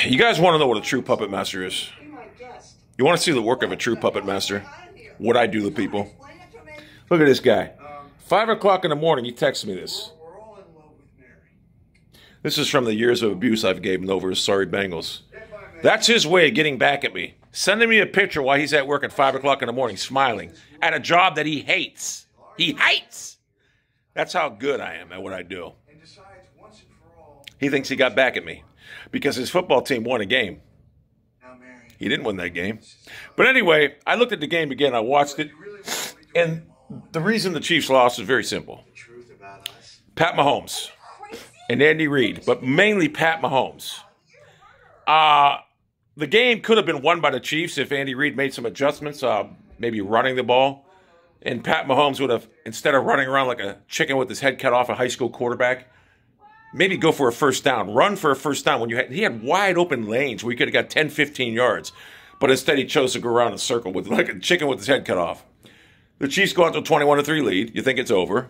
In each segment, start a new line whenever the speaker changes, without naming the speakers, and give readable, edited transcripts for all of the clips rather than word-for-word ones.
You guys want to know what a true puppet master is? You want to see the work of a true puppet master? What I do to people? Look at this guy. 5 o'clock in the morning, he texts me this. This is from the years of abuse I've gave him over his sorry Bengals. That's his way of getting back at me. Sending me a picture while he's at work at 5 o'clock in the morning, smiling, at a job that he hates. He hates! That's how good I am at what I do. He thinks he got back at me because his football team won a game. He didn't win that game. But anyway, I looked at the game again. I watched it. And the reason the Chiefs lost is very simple. Pat Mahomes and Andy Reid, but mainly Pat Mahomes. The game could have been won by the Chiefs if Andy Reid made some adjustments, maybe running the ball. And Pat Mahomes would have, instead of running around like a chicken with his head cut off, a high school quarterback, maybe go for a first down. Run for a first down. When he had wide open lanes where he could have got 10, 15 yards. But instead he chose to go around in a circle with like a chicken with his head cut off. The Chiefs go out to a 21-3 lead. You think it's over.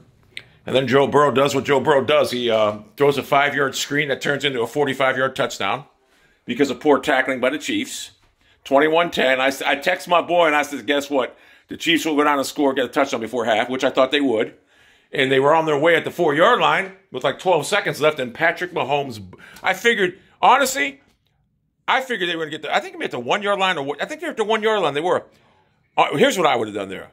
And then Joe Burrow does what Joe Burrow does. He throws a 5-yard screen that turns into a 45-yard touchdown because of poor tackling by the Chiefs. 21-10. I text my boy and I said, guess what? The Chiefs will go down and score, get a touchdown before half, which I thought they would. And they were on their way at the 4-yard line with like 12 seconds left. And Patrick Mahomes, honestly, I figured they were going to get I think they were at the 1-yard line. I think they were at the 1-yard line. They were. Here's what I would have done there.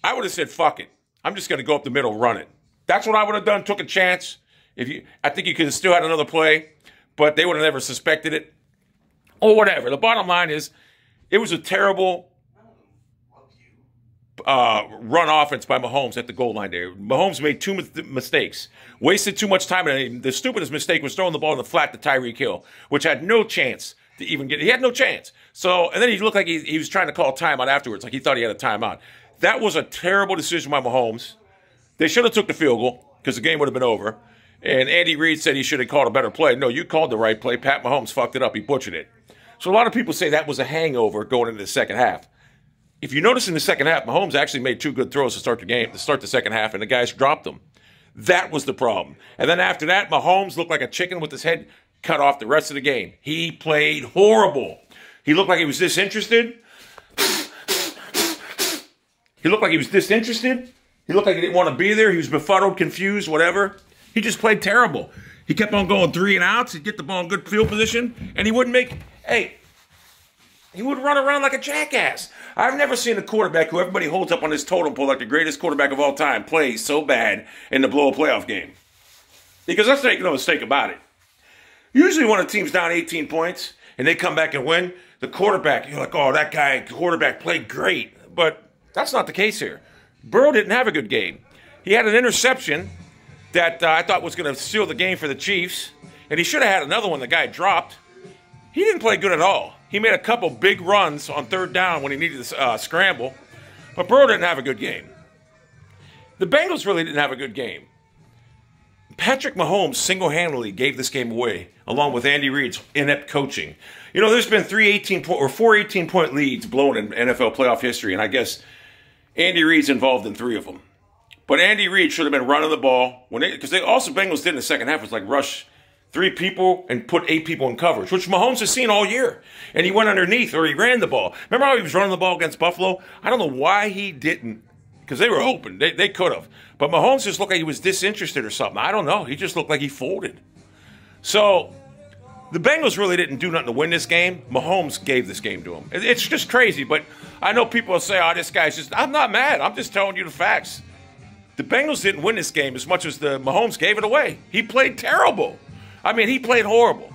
I would have said, fuck it. I'm just going to go up the middle, run it. That's what I would have done, took a chance. I think you could have still had another play, but they would have never suspected it. Or whatever. The bottom line is, it was a terrible run offense by Mahomes at the goal line there. Mahomes made two mistakes. Wasted too much time. And the stupidest mistake was throwing the ball in the flat to Tyreek Hill, which had no chance to even get. He had no chance. So, and then he looked like he was trying to call a timeout afterwards, like he thought he had a timeout. That was a terrible decision by Mahomes. They should have took the field goal because the game would have been over. And Andy Reid said he should have called a better play. No, you called the right play. Pat Mahomes fucked it up. He butchered it. So a lot of people say that was a hangover going into the second half. If you notice in the second half, Mahomes actually made 2 good throws to start the game, to start the second half, and the guys dropped them. That was the problem. And then after that, Mahomes looked like a chicken with his head cut off the rest of the game. He played horrible. He looked like he was disinterested. He looked like he was disinterested. He looked like he didn't want to be there. He was befuddled, confused, whatever. He just played terrible. He kept on going 3 and outs. He'd get the ball in good field position, and he wouldn't make, he would run around like a jackass. I've never seen a quarterback who everybody holds up on his totem pole like the greatest quarterback of all time play so bad in the blow a playoff game. Because let's make no mistake about it. Usually when a team's down 18 points and they come back and win, the quarterback, you're like, oh, that guy, quarterback played great. But that's not the case here. Burrow didn't have a good game. He had an interception that I thought was going to seal the game for the Chiefs. And he should have had another one the guy dropped. He didn't play good at all. He made a couple big runs on 3rd down when he needed to scramble. But Burrow didn't have a good game. The Bengals really didn't have a good game. Patrick Mahomes single-handedly gave this game away, along with Andy Reid's inept coaching. You know, there's been 4 18-point leads blown in NFL playoff history, and I guess Andy Reid's involved in 3 of them. But Andy Reid should have been running the ball. Because Bengals did in the second half was like rush 3 people and put 8 people in coverage, which Mahomes has seen all year. And he went underneath or he ran the ball. Remember how he was running the ball against Buffalo? I don't know why he didn't, because they were open. They could have. But Mahomes just looked like he was disinterested or something. I don't know. He just looked like he folded. So the Bengals really didn't do nothing to win this game. Mahomes gave this game to him. It's just crazy. But I know people will say, oh, this guy's just... I'm not mad. I'm just telling you the facts. The Bengals didn't win this game as much as the Mahomes gave it away. He played terrible. I mean, he played horrible.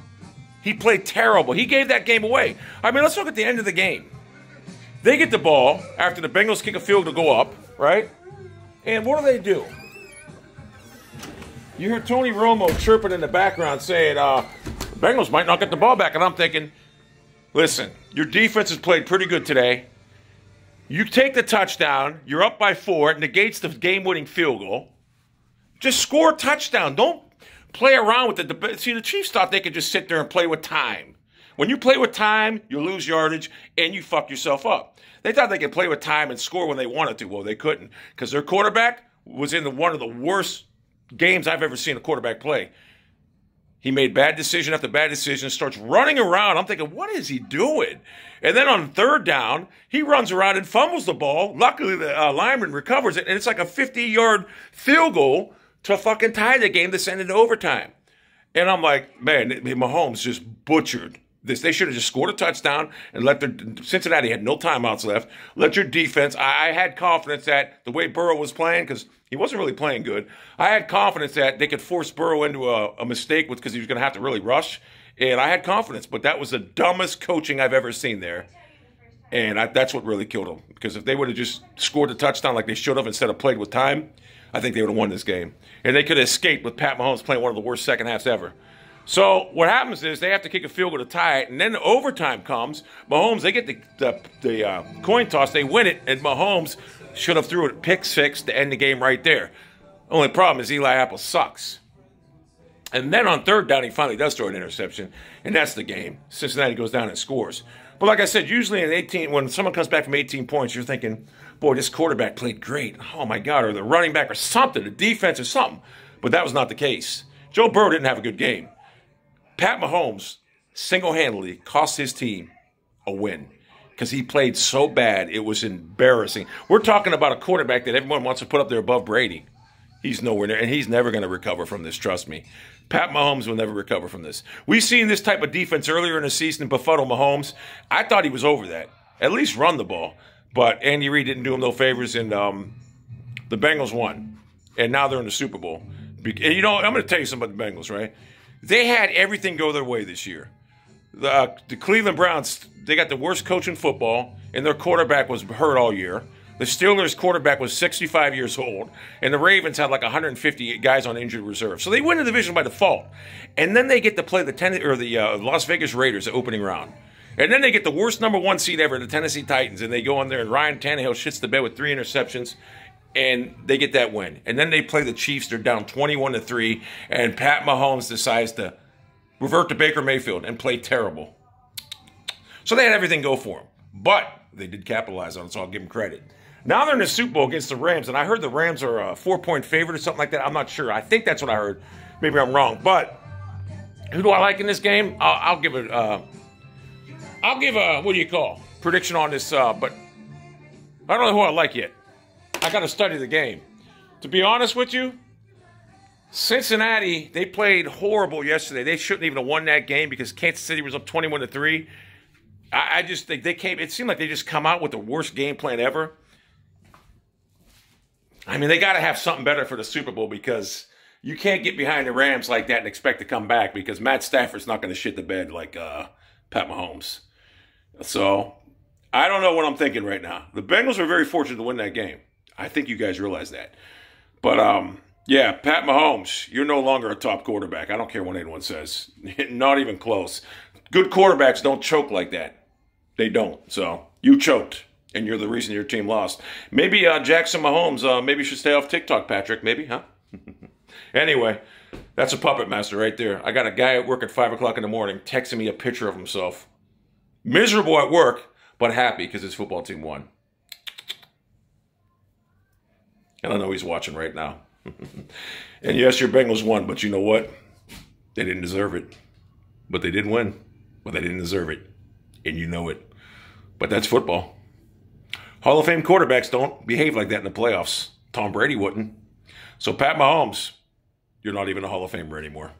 He played terrible. He gave that game away. I mean, let's look at the end of the game. They get the ball after the Bengals kick a field to go up, right? And what do? You hear Tony Romo chirping in the background saying, Bengals might not get the ball back. And I'm thinking, listen, your defense has played pretty good today. You take the touchdown. You're up by 4. It negates the game-winning field goal. Just score a touchdown. Don't play around with it. See, the Chiefs thought they could just sit there and play with time. When you play with time, you lose yardage and you fuck yourself up. They thought they could play with time and score when they wanted to. Well, they couldn't because their quarterback was in one of the worst games I've ever seen a quarterback play. He made bad decision after bad decision, starts running around. I'm thinking, what is he doing? And then on third down, he runs around and fumbles the ball. Luckily, the lineman recovers it, and it's like a 50-yard field goal to fucking tie the game to send it to overtime. And I'm like, man, Mahomes just butchered this. They should have just scored a touchdown and let Cincinnati had no timeouts left. Let your defense. I had confidence that the way Burrow was playing, because he wasn't really playing good, I had confidence that they could force Burrow into a mistake because he was going to have to really rush. And I had confidence, but that was the dumbest coaching I've ever seen there. And that's what really killed him. Because if they would have just scored a touchdown like they should have instead of played with time, I think they would have won this game. And they could have escaped with Pat Mahomes playing one of the worst second halves ever. So what happens is they have to kick a field goal to tie it, and then the overtime comes. Mahomes, they get the coin toss, they win it, and Mahomes should have threw it pick six to end the game right there. Only problem is Eli Apple sucks. And then on third down, he finally does throw an interception, and that's the game. Cincinnati goes down and scores. But like I said, usually in 18, when someone comes back from 18 points, you're thinking, boy, this quarterback played great. Oh, my God, or the running back or something, the defense or something. But that was not the case. Joe Burrow didn't have a good game. Pat Mahomes single-handedly cost his team a win because he played so bad, it was embarrassing. We're talking about a quarterback that everyone wants to put up there above Brady. He's nowhere near, and he's never going to recover from this, trust me. Pat Mahomes will never recover from this. We've seen this type of defense earlier in the season, befuddle Mahomes. I thought he was over that. At least run the ball. But Andy Reid didn't do him no favors, and the Bengals won. And now they're in the Super Bowl. And you know, I'm going to tell you something about the Bengals, right? They had everything go their way this year. The Cleveland Browns, they got the worst coach in football, and their quarterback was hurt all year. The Steelers' quarterback was 65 years old, and the Ravens had like 150 guys on injured reserve. So they win the division by default. And then they get to play the Las Vegas Raiders the opening round. And then they get the worst number one seed ever, the Tennessee Titans, and they go in there, and Ryan Tannehill shits the bed with 3 interceptions. And they get that win. And then they play the Chiefs. They're down 21-3. And Pat Mahomes decides to revert to Baker Mayfield and play terrible. So they had everything go for them. But they did capitalize on it, so I'll give them credit. Now they're in the Super Bowl against the Rams. And I heard the Rams are a 4-point favorite or something like that. I'm not sure. I think that's what I heard. Maybe I'm wrong. But who do I like in this game? I'll give it. I'll give a, what do you call, prediction on this. But I don't know who I like yet. I got to study the game. To be honest with you, Cincinnati, they played horrible yesterday. They shouldn't even have won that game because Kansas City was up 21-3. I just think they came, it seemed like they just come out with the worst game plan ever. I mean, they got to have something better for the Super Bowl because you can't get behind the Rams like that and expect to come back because Matt Stafford's not going to shit the bed like Pat Mahomes. So, I don't know what I'm thinking right now. The Bengals were very fortunate to win that game. I think you guys realize that. But, yeah, Pat Mahomes, you're no longer a top quarterback. I don't care what anyone says. Not even close. Good quarterbacks don't choke like that. They don't. So, you choked, and you're the reason your team lost. Maybe Jackson Mahomes, maybe you should stay off TikTok, Patrick. Maybe, huh? Anyway, that's a puppet master right there. I got a guy at work at 5 o'clock in the morning texting me a picture of himself. Miserable at work, but happy because his football team won. And I know he's watching right now. And yes, your Bengals won, but you know what? They didn't deserve it. But they did win. But they didn't deserve it. And you know it. But that's football. Hall of Fame quarterbacks don't behave like that in the playoffs. Tom Brady wouldn't. So Pat Mahomes, you're not even a Hall of Famer anymore.